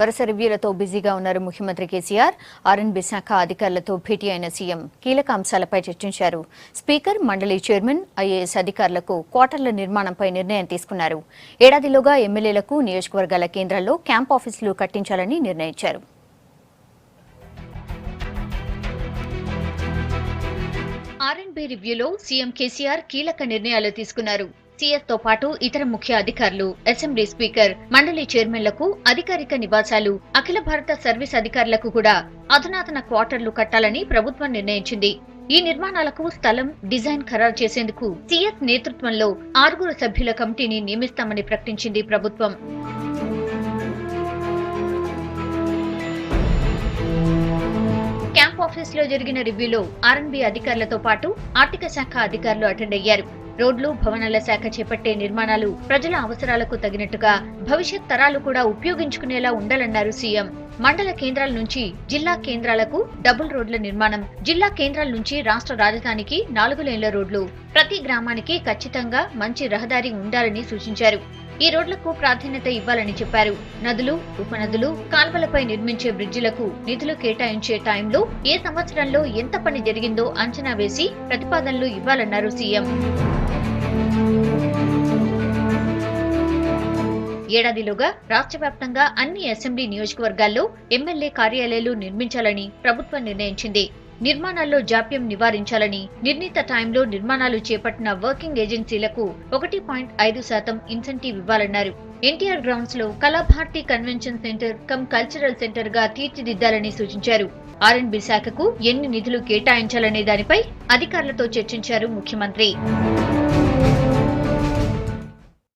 వరుస రివ్యూలతో బిజీగా ఉన్నారు ముఖ్యమంత్రి కేసీఆర్. ఆర్ఎండ్బీ శాఖ అధికారులతో భేటీ అయిన సీఎం కీలక అంశాలపై చర్చించారు. స్పీకర్, మండలి చైర్మన్, ఐఏఎస్ అధికారులకు క్వార్టర్ల నిర్మాణంపై నిర్ణయం తీసుకున్నారు. ఏడాదిలోగా ఎమ్మెల్యేలకు నియోజకవర్గాల కేంద్రాల్లో క్యాంప్ ఆఫీసులు కట్టించాలని నిర్ణయించారు. ఆర్ఎండ్బీ రివ్యూలో సీఎం కేసీఆర్ కీలక నిర్ణయాలు తీసుకున్నారు. సీఎస్ తో పాటు ఇతర ముఖ్య అధికారులు, అసెంబ్లీ స్పీకర్, మండలి చైర్మన్లకు అధికారిక నివాసాలు, అఖిల భారత సర్వీస్ అధికారులకు కూడా అధునాతన క్వార్టర్లు కట్టాలని ప్రభుత్వం నిర్ణయించింది. ఈ నిర్మాణాలకు స్థలం, డిజైన్ ఖరారు చేసేందుకు సీఎస్ నేతృత్వంలో 6 సభ్యుల కమిటీని నియమిస్తామని ప్రకటించింది ప్రభుత్వం. క్యాంప్ ఆఫీస్ లో జరిగిన రివ్యూలో ఆర్ఎండ్బీ అధికారులతో పాటు ఆర్థిక శాఖ అధికారులు అటెండ్ అయ్యారు. రోడ్లు, భవనాల శాఖ చేపట్టే నిర్మాణాలు ప్రజల అవసరాలకు తగినట్టుగా భవిష్యత్ తరాలు కూడా ఉపయోగించుకునేలా ఉండాలన్నారు సీఎం. మండల కేంద్రాల నుంచి జిల్లా కేంద్రాలకు డబుల్ రోడ్ల నిర్మాణం, జిల్లా కేంద్రాల నుంచి రాష్ట్ర రాజధానికి 4 లేన్ల రోడ్లు, ప్రతి గ్రామానికి ఖచ్చితంగా మంచి రహదారి ఉండాలని సూచించారు. ఈ రోడ్లకు ప్రాధాన్యత ఇవ్వాలని చెప్పారు. నదులు, ఉపనదులు, కాల్వలపై నిర్మించే బ్రిడ్జిలకు నిధులు కేటాయించే టైంలో ఏ సంవత్సరంలో ఎంత పని జరిగిందో అంచనా వేసి ప్రతిపాదనలు ఇవ్వాలన్నారు సీఎం. ఏడాదిలోగా రాష్ట్ర వ్యాప్తంగా అన్ని అసెంబ్లీ నియోజకవర్గాల్లో ఎమ్మెల్యే కార్యాలయాలు నిర్మించాలని ప్రభుత్వం నిర్ణయించింది. నిర్మాణాల్లో జాప్యం నివారించాలని నిర్ణీత టైంలో నిర్మాణాలు చేపట్టిన వర్కింగ్ ఏజెన్సీలకు 1.5% ఇన్సెంటివ్ ఇవ్వాలన్నారు. ఎన్టీఆర్ గ్రౌండ్స్ లో Kalabharathi convention centre come cultural centre గా తీర్చిదిద్దాలని సూచించారు. ఆర్ఎండ్బీ శాఖకు ఎన్ని నిధులు కేటాయించాలనే దానిపై అధికారులతో చర్చించారు ముఖ్యమంత్రి.